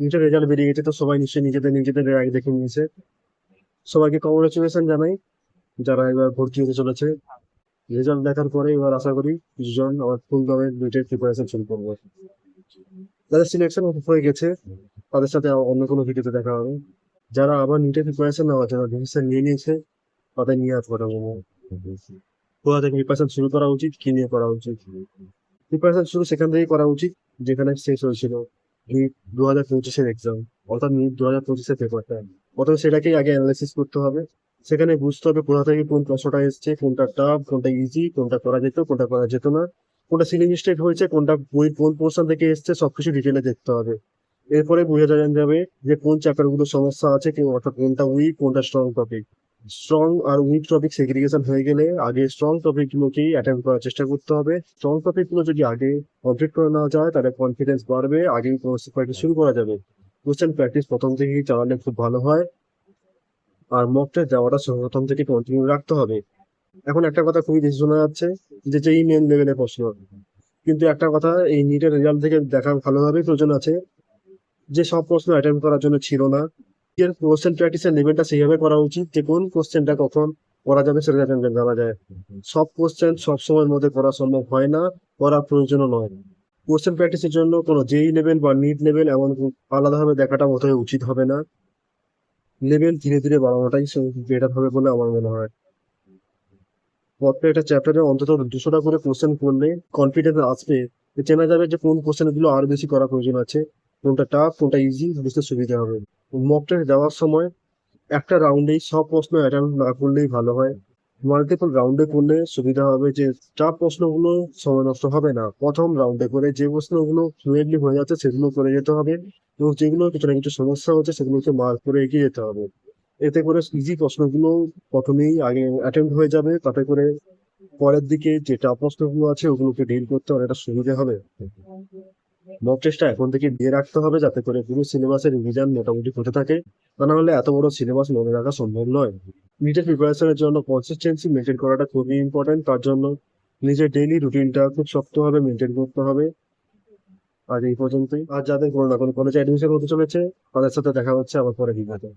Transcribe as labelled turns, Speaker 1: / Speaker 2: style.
Speaker 1: নিটের result বেরিয়ে গেছে, তো সবাই নিশ্চয়ই নিজেদের নিজেদের র্যাঙ্ক দেখে নিয়েছে। সবাইকে কংগ্রেচুলেশন জানাই যারা এবার ভর্তি হতে চলেছে। রেজাল্ট দেখার পরে এবার আশা করি কিছুজন আমার ফুল দমে নিটের প্রিপারেশন শুরু করবো। যাদের সিলেকশন হয়ে গেছে তাদের সাথে অন্য কোনো ভিডিওতে দেখা হবে। যারা আবার নিটের প্রিপারেশন নেওয়ার জন্য ডিসিশন নিয়ে নিয়েছে তাদের নিয়ে আর কথা বলবো। কোথা থেকে প্রিপারেশন শুরু করা উচিত, কি নিয়ে করা উচিত। প্রিপারেশন শুরু সেখান থেকেই করা উচিত যেখানে শেষ হয়েছিল নিট 2025-এর এক্সাম, অর্থাৎ নিট 2025-এর পেপারটা। প্রথমে সেটাকেই আগে অ্যানালাইসিস করতে হবে। সেখানে বুঝতে হবে কোথা থেকে কোন প্রশ্নটা এসছে, কোনটা টাফ, কোনটা ইজি, কোনটা করা যেত, কোনটা করা যেত না, কোনটা সিলি মিস্টেক হয়েছে, কোনটা বই কোন পোর্শন থেকে এসছে, সবকিছু ডিটেলে দেখতে হবে। এরপরে বোঝা যাবে যে কোন চ্যাপ্টার গুলো সমস্যা আছে, অর্থাৎ কোনটা উইক, কোনটা স্ট্রং টপিক। স্ট্রং আর উইক টপিক সেগ্রিগেশন হয়ে গেলে আগে স্ট্রং টপিক গুলোকেই অ্যাটেম্প করার চেষ্টা করতে হবে। স্ট্রং টপিক গুলো যদি আগে কমপ্লিট করে নেওয়া যায় তাহলে কনফিডেন্স বাড়বে, আগেই প্র্যাকটিস শুরু করা যাবে। কোশ্চেন প্র্যাকটিস প্রথম থেকেই চালালে খুব ভালো হয়। আর মক টেস্ট দেওয়াটা প্রথম থেকে কন্টিনিউ রাখতে হবে। এখন একটা কথা খুবই বেশি শোনা যাচ্ছে যে যেই মেন লেভেলের প্রশ্ন, কিন্তু একটা কথা এই নিটের রেজাল্ট থেকে দেখা ভালোভাবে প্রয়োজন আছে যে সব প্রশ্ন অ্যাটেম্প করার জন্য ছিল না। এর কোশ্চেন প্র্যাকটিসের লেভেলটা সেইভাবে করা উচিত যে কোন কোশ্চেনটা কখন করা যাবে সেটা যাতে জানা যায়। সব কোশ্চেন সব সময়ের মধ্যে করা সম্ভব হয় না, করা প্রয়োজনও নয়। কোশ্চেন প্র্যাকটিসের জন্য কোনো জেই লেভেল বা নিট লেভেল এমন আলাদাভাবে দেখাটা মোটেই উচিত হবে না। লেভেল ধীরে ধীরে বাড়ানোটাই বেটার হবে বলে আমার মনে হয়। প্রত্যেকটা চ্যাপ্টারে অন্তত 200টা করে কোশ্চেন করলে কনফিডেন্স আসবে, যে চেনা যাবে যে কোন কোশ্চেন গুলো আরো বেশি করা প্রয়োজন আছে, কোনটা টাফ, কোনটা ইজি, বুঝতে সুবিধা হবে। মক টেস্ট দেওয়ার সময় একটা রাউন্ডেই সব প্রশ্ন অ্যাটেম্প না করলেই ভালো হয়। মাল্টিপল রাউন্ডে করলে সুবিধা হবে যে টাফ প্রশ্নগুলো সময় নষ্ট হবে না। প্রথম রাউন্ডে করে যে প্রশ্নগুলো ফ্লুয়েন্টলি হয়ে যাচ্ছে সেগুলো করে যেতে হবে, এবং যেগুলো কিছু না কিছু সমস্যা হচ্ছে সেগুলোকে মার্ক করে এগিয়ে যেতে হবে। এতে করে ইজি প্রশ্নগুলো প্রথমেই আগে অ্যাটেম্প হয়ে যাবে, তাতে করে পরের দিকে যে টাফ প্রশ্নগুলো আছে ওগুলোকে ডিল করতে অনেকটা সুবিধা হবে। মক টেস্টটা এখন থেকে দিয়ে রাখতে হবে যাতে করে পুরো সিলেবাসের রিভিশন মোটামুটি হতে থাকে, তা না হলে এত বড় সিলেবাস মনে রাখা সম্ভব নয়। নিজের প্রিপারেশনের জন্য কনসিস্টেন্সি মেনটেন করাটা খুবই ইম্পর্টেন্ট। তার জন্য নিজের ডেইলি রুটিনটা খুব শক্তভাবে মেনটেন করতে হবে। আজ এই পর্যন্তই। আর যাদের কোনো না কোনো কলেজে অ্যাডমিশন হতে চলেছে তাদের সাথে দেখা হচ্ছে আবার পরে ভিডিওতে।